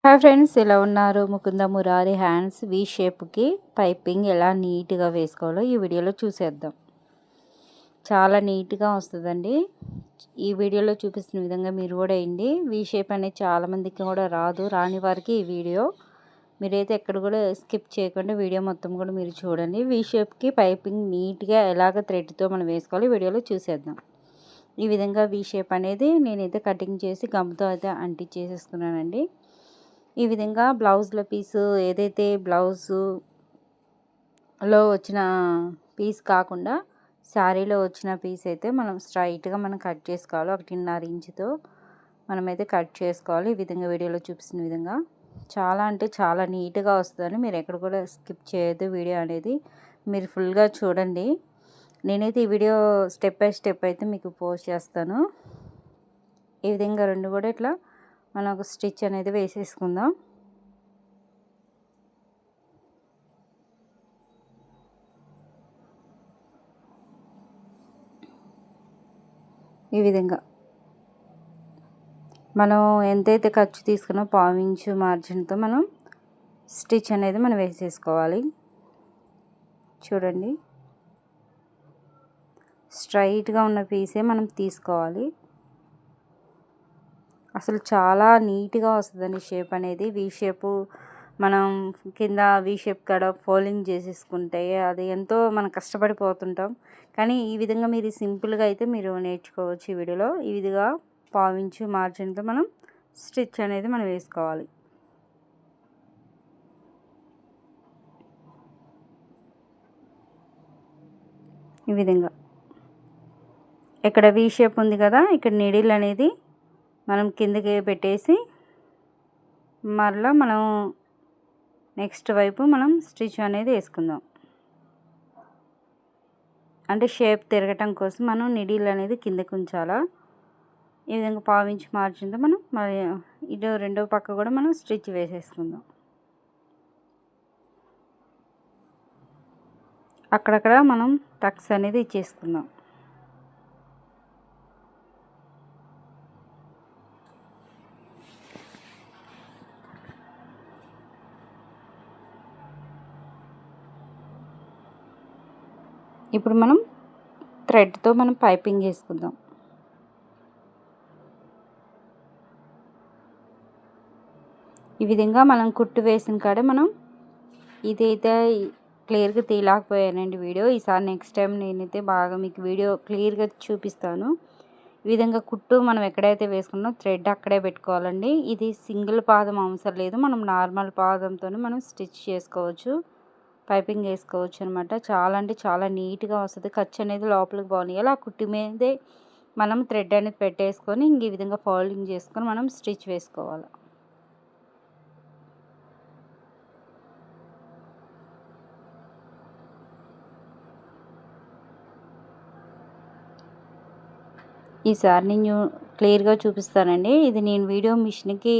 Hi friends, ఎలా ఉన్నారు? Mukunda Murari hands వి షేప్కి piping ఎలా నీట్గా వేసుకోవాలో ఈ వీడియోలో చూసేద్దాం. చాలా నీట్గా వస్తుందండి. ఈ వీడియోలో చూపిస్తున్న విధంగా మీరు కూడా వేయండి. వి షేప్ అనేది చాలామందికి కూడా రాని వారికి ఈ వీడియో మీరైతే ఎక్కడ కూడా స్కిప్ చేయకుండా వీడియో మొత్తం కూడా మీరు చూడండి. వి షేప్కి పైపింగ్ నీట్గా ఎలాగ థ్రెడ్తో మనం వేసుకోవాలి ఈ వీడియోలో చూసేద్దాం. ఈ విధంగా వి షేప్ అనేది నేనైతే కటింగ్ చేసి గమ్తో అయితే అంటించేసేసుకున్నానండి. ఈ విధంగా బ్లౌజ్లో పీసు ఏదైతే బ్లౌజులో వచ్చిన పీస్ కాకుండా శారీలో వచ్చిన పీస్ అయితే మనం స్ట్రైట్గా మనం కట్ చేసుకోవాలి. 1.5 ఇంచుతో మనమైతే కట్ చేసుకోవాలి. ఈ విధంగా వీడియోలో చూపిస్తున్న విధంగా చాలా అంటే చాలా నీట్గా వస్తుందని మీరు ఎక్కడ కూడా స్కిప్ చేయొద్దు. వీడియో అనేది మీరు ఫుల్గా చూడండి. నేనైతే ఈ వీడియో స్టెప్ బై స్టెప్ అయితే మీకు పోస్ట్ చేస్తాను. ఈ విధంగా రెండు కూడా ఇట్లా మనం ఒక స్టిచ్ అనేది వేసేసుకుందాం. ఈ విధంగా మనం ఎంతైతే ఖర్చు తీసుకున్నా 1/4 ఇంచు మార్జిన్తో మనం స్టిచ్ అనేది మనం వేసేసుకోవాలి. చూడండి, స్ట్రైట్గా ఉన్న పీసే మనం తీసుకోవాలి. అసలు చాలా నీట్గా వస్తుందండి షేప్ అనేది. వి షేపు మనం కింద వి షేప్ కాడ ఫోల్డింగ్ చేసేసుకుంటే అది ఎంతో మనం కష్టపడిపోతుంటాం. కానీ ఈ విధంగా మీరు సింపుల్గా అయితే మీరు నేర్చుకోవచ్చు. ఈ వీడియోలో ఈ విధంగా 1/4 ఇంచు మార్జిన్తో మనం స్టిచ్ అనేది మనం వేసుకోవాలి. ఈ విధంగా ఇక్కడ వి షేప్ ఉంది కదా, ఇక్కడ నీడిల్ అనేది మనం కిందకి పెట్టేసి మరలా మనం నెక్స్ట్ వైపు మనం స్టిచ్ అనేది వేసుకుందాం. అంటే షేప్ తిరగటం కోసం మనం నీడిల్ అనేది కిందకి ఉంచాలా. ఈ విధంగా 1/4 ఇంచు మార్జిన్తో మనం మరి ఇటు రెండో పక్క కూడా మనం స్టిచ్ వేసేసుకుందాం. అక్కడక్కడ మనం టక్స్ అనేది ఇచ్చేసుకుందాం. ఇప్పుడు మనం థ్రెడ్తో మనం పైపింగ్ చేసుకుందాం. ఈ విధంగా మనం కుట్టు వేసిన కాడే మనం ఇదైతే క్లియర్గా తీయలేకపోయానండి వీడియో. ఈసారి నెక్స్ట్ టైం నేనైతే బాగా మీకు వీడియో క్లియర్గా చూపిస్తాను. ఈ విధంగా కుట్టు మనం ఎక్కడైతే వేసుకున్నామో థ్రెడ్ అక్కడే పెట్టుకోవాలండి. ఇది సింగిల్ పాదం అవసరం లేదు, మనం నార్మల్ పాదంతో మనం స్టిచ్ చేసుకోవచ్చు, పైపింగ్ వేసుకోవచ్చు అనమాట. చాలా అంటే చాలా నీట్గా వస్తుంది. ఖర్చు అనేది లోపలికి పోనీయాలి. ఆ కుట్టు మీదే మనం థ్రెడ్ అనేది పెట్టేసుకొని ఈ విధంగా ఫోల్డింగ్ చేసుకొని మనం స్టిచ్ వేసుకోవాలి. ఈసారి నేను క్లియర్గా చూపిస్తానండి. ఇది నేను వీడియో మిషన్కి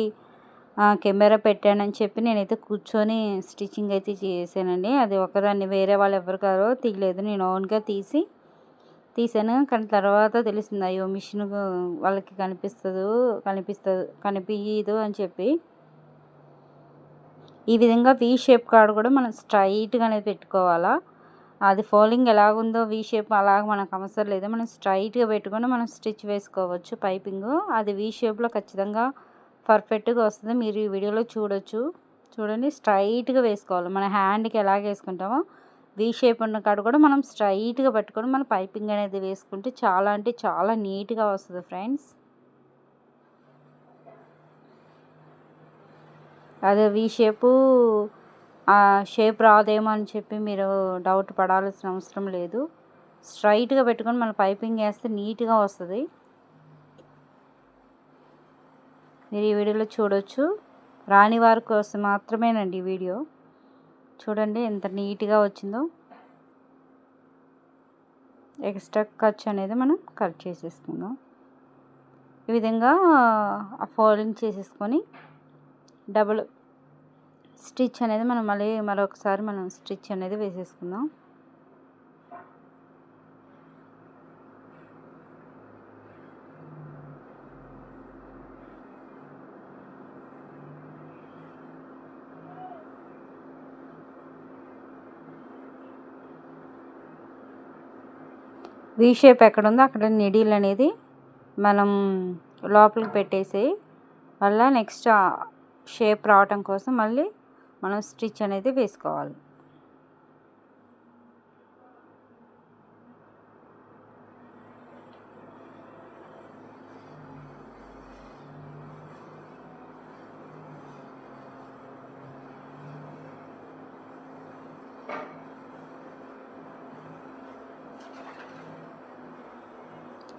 కెమెరా పెట్టానని చెప్పి నేనైతే కూర్చొని స్టిచ్చింగ్ అయితే చేశానండి. అది ఒకదాన్ని వేరే వాళ్ళు ఎవరు కాదో తీయలేదు, నేను ఓన్గా తీసాను. కానీ తర్వాత తెలిసింది అయ్యో మిషన్ వాళ్ళకి కనిపించదు అని చెప్పి. ఈ విధంగా వి షేప్ కాడ కూడా మనం స్ట్రైట్గా అనేది పెట్టుకోవాలా. అది ఫోల్డింగ్ ఎలాగుందో వి షేప్ అలాగ మనకు అవసరం లేదు, మనం స్ట్రైట్గా పెట్టుకొని మనం స్టిచ్ వేసుకోవచ్చు పైపింగ్. అది వి షేప్లో ఖచ్చితంగా పర్ఫెక్ట్గా వస్తుంది. మీరు ఈ వీడియోలో చూడండి, స్ట్రైట్గా వేసుకోవాలి. మన హ్యాండ్కి ఎలాగ వేసుకుంటామో వి షేప్ ఉన్న కాడ కూడా మనం స్ట్రైట్గా పట్టుకొని మన పైపింగ్ అనేది వేసుకుంటే చాలా అంటే చాలా నీట్గా వస్తుంది ఫ్రెండ్స్. అదే వి షేప్ రాదేమో అని చెప్పి మీరు డౌట్ పడాల్సిన అవసరం లేదు. స్ట్రైట్గా పెట్టుకొని మన పైపింగ్ వేస్తే నీట్గా వస్తుంది. మీరు ఈ వీడియోలో చూడొచ్చు. రాని వారి కోసం మాత్రమేనండి ఈ వీడియో. చూడండి ఎంత నీట్గా వచ్చిందో. ఎక్స్ట్రా ఖర్చు అనేది మనం కట్ చేసేసుకుందాం. ఈ విధంగా ఫోల్డింగ్ చేసేసుకొని డబుల్ స్టిచ్ అనేది మనం మరొకసారి మనం స్టిచ్ అనేది వేసేసుకుందాం. వీ షేప్ ఎక్కడ ఉందో అక్కడ నీడిల్ అనేది మనం లోపలికి పెట్టేసి మళ్ళీ నెక్స్ట్ షేప్ రావటం కోసం మళ్ళీ మనం స్టిచ్ అనేది వేసుకోవాలి.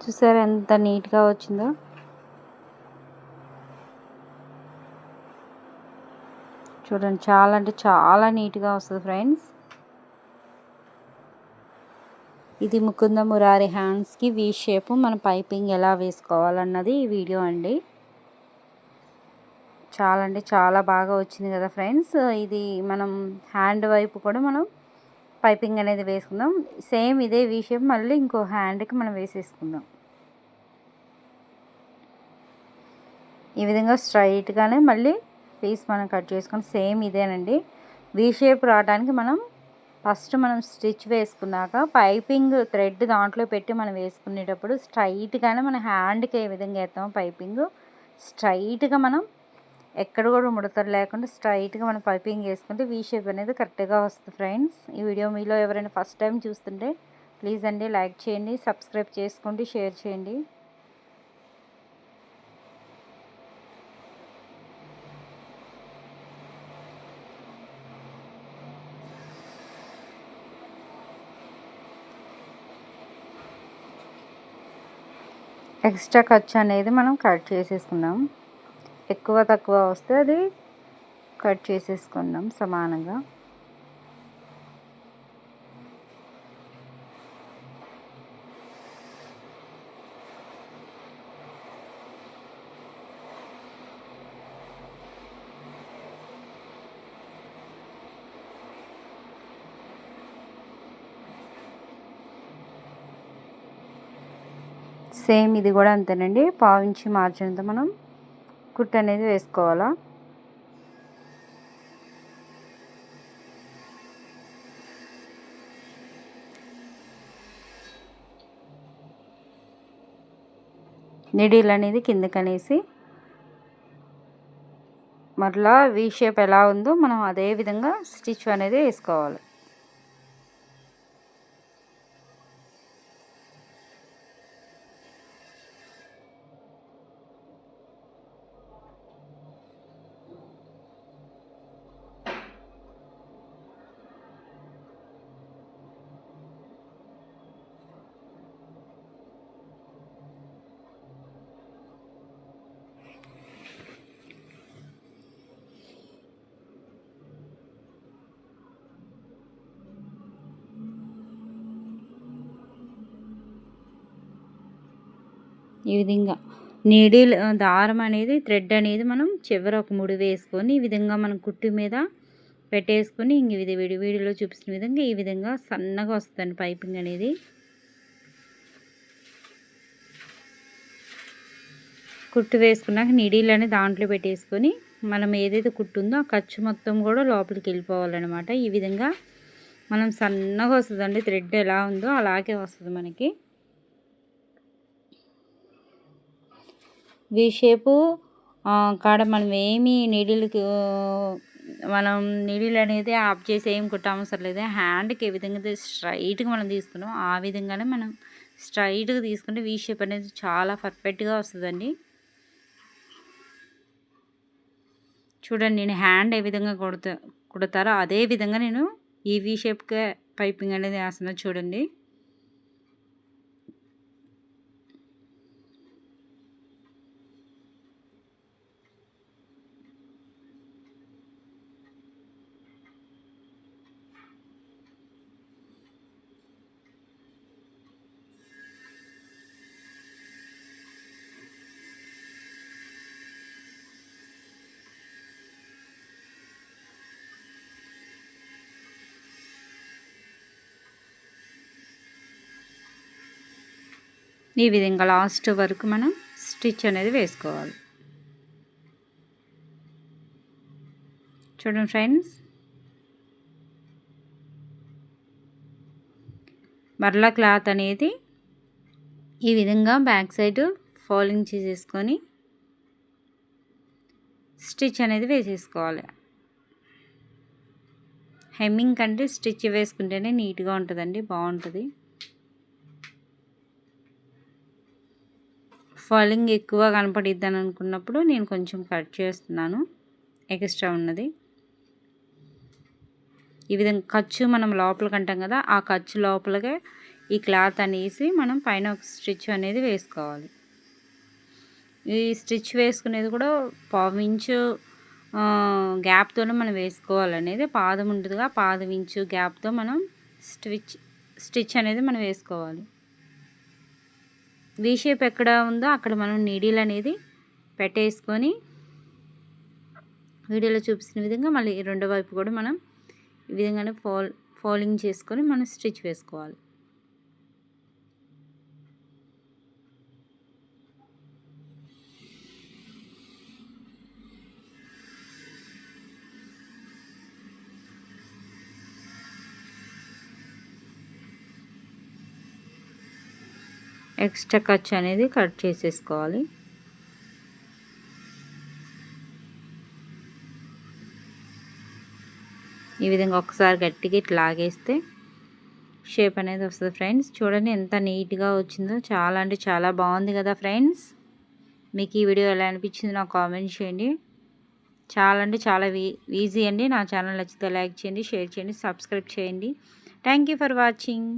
చూసారా ఎంత నీట్గా వచ్చిందో. చూడండి చాలా అంటే చాలా నీట్గా వస్తుంది ఫ్రెండ్స్. ఇది ముకుంద మురారి హ్యాండ్స్కి వీ షేప్ మన పైపింగ్ ఎలా వేసుకోవాలన్నది ఈ వీడియో అండి. చాలా అంటే చాలా బాగా వచ్చింది కదా ఫ్రెండ్స్. ఇది మనం హ్యాండ్ వైపు కూడా మనం పైపింగ్ అనేది వేసుకుందాం. సేమ్ ఇదే వీ షేప్ మళ్ళీ ఇంకో హ్యాండ్కి మనం వేసేసుకుందాం. ఈ విధంగా స్ట్రైట్గానే మళ్ళీ పీస్ మనం కట్ చేసుకొని సేమ్ ఇదేనండి. వీ షేప్ రావడానికి మనం ఫస్ట్ మనం స్టిచ్ వేసుకున్నాక పైపింగ్ థ్రెడ్ దాంట్లో పెట్టి మనం వేసుకునేటప్పుడు స్ట్రైట్గానే మన హ్యాండ్కి ఏ విధంగా వేస్తామో పైపింగ్ స్ట్రైట్గా మనం ఎక్కడ కూడా ముడతలు లేకుండా స్ట్రైట్గా మనం పైపింగ్ వేసుకుంటే వీ షేప్ అనేది కరెక్ట్గా వస్తుంది ఫ్రెండ్స్. ఈ వీడియో మీలో ఎవరైనా ఫస్ట్ టైం చూస్తుంటే ప్లీజ్ అండి లైక్ చేయండి, సబ్స్క్రైబ్ చేసుకోండి, షేర్ చేయండి. ఎక్స్ట్రా ఖర్చు అనేది మనం కట్ చేసేసుకుందాం. ఎక్కువ తక్కువ వస్తే అది కట్ చేసేసుకుందాం సమానంగా. సేమ్ ఇది కూడా అంతేనండి. పావించి మార్జిన్తో మనం కుట్టు అనేది వేసుకోవాలా. నిడిల్ అనేది కిందకనేసి మరలా వీ షేప్ ఎలా ఉందో మనం అదే విధంగా స్టిచ్ అనేది వేసుకోవాలి. ఈ విధంగా నీడిల్ దారం అనేది థ్రెడ్ అనేది మనం చివర ఒక ముడి వేసుకొని ఈ విధంగా మనం కుట్టు మీద పెట్టేసుకొని ఇంక ఇది వీడియోలో చూపిస్తున్న విధంగా ఈ విధంగా సన్నగా వస్తుంది పైపింగ్ అనేది. కుట్టు వేసుకున్నాక నీడిల్ అనేది దాంట్లో పెట్టేసుకొని మనం ఏదైతే కుట్టు ఉందో ఆ ఖర్చు మొత్తం కూడా లోపలికి వెళ్ళిపోవాలన్నమాట. ఈ విధంగా మనం సన్నగా వస్తుందండి. థ్రెడ్ ఎలా ఉందో అలాగే వస్తుంది మనకి. వీ షేపు కాడ మనం ఏమి నీడిల్ అనేది ఆఫ్ చేసి ఏం కుట్టవసరం లేదు. హ్యాండ్కి ఏ విధంగా స్ట్రైట్గా మనం తీసుకున్నాం ఆ విధంగానే మనం స్ట్రైట్గా తీసుకుంటే వీ షేప్ అనేది చాలా పర్ఫెక్ట్గా వస్తుందండి. చూడండి నేను హ్యాండ్ ఏ విధంగా కుడతారో అదే విధంగా నేను ఈ వీ షేప్కే పైపింగ్ అనేది వేస్తున్నాను చూడండి. ఈ విధంగా లాస్ట్ వరకు మనం స్టిచ్ అనేది వేసుకోవాలి. చూడండి ఫ్రెండ్స్, మరలా క్లాత్ అనేది ఈ విధంగా బ్యాక్ సైడ్ ఫోల్డింగ్ చేసేసుకొని స్టిచ్ అనేది వేసేసుకోవాలి. హెమ్మింగ్ కంటే స్టిచ్ వేసుకుంటేనే నీట్గా ఉంటుందండి, బాగుంటుంది. ఫాలింగ్ ఎక్కువ కనపడిద్దని అనుకున్నప్పుడు నేను కొంచెం కట్ చేస్తున్నాను ఎక్స్ట్రా ఉన్నది. ఈ విధంగా ఖర్చు మనం లోపలికి అంటాం కదా, ఆ ఖర్చు లోపలకే ఈ క్లాత్ అనేసి మనం పైన ఒక స్టిచ్ అనేది వేసుకోవాలి. ఈ స్టిచ్ వేసుకునేది కూడా పావించు గ్యాప్తోనే మనం వేసుకోవాలనేది. పాదం ఉంటుందిగా, పాదం ఇంచు గ్యాప్తో మనం స్టిచ్ అనేది మనం వేసుకోవాలి. వీ షేప్ ఎక్కడ ఉందో అక్కడ మనం నీడిల్ అనేది పెట్టేసుకొని వీడియోలో చూపిస్తున్న విధంగా మళ్ళీ రెండో వైపు కూడా మనం ఈ విధంగానే ఫోల్డింగ్ చేసుకొని మనం స్టిచ్ వేసుకోవాలి. ఎక్స్ట్రా ఖర్చు అనేది కట్ చేసేసుకోవాలి. ఈ విధంగా ఒకసారి గట్టిగా ఇట్లా లాగేస్తే షేప్ అనేది వస్తుంది ఫ్రెండ్స్. చూడండి ఎంత నీట్గా వచ్చిందో, చాలా అంటే చాలా బాగుంది కదా ఫ్రెండ్స్. మీకు ఈ వీడియో ఎలా అనిపించింది నాకు కామెంట్ చేయండి. చాలా అంటే చాలా ఈజీ అండి. నా ఛానల్ నచ్చితే లైక్ చేయండి, షేర్ చేయండి, సబ్స్క్రైబ్ చేయండి. Thank you for watching.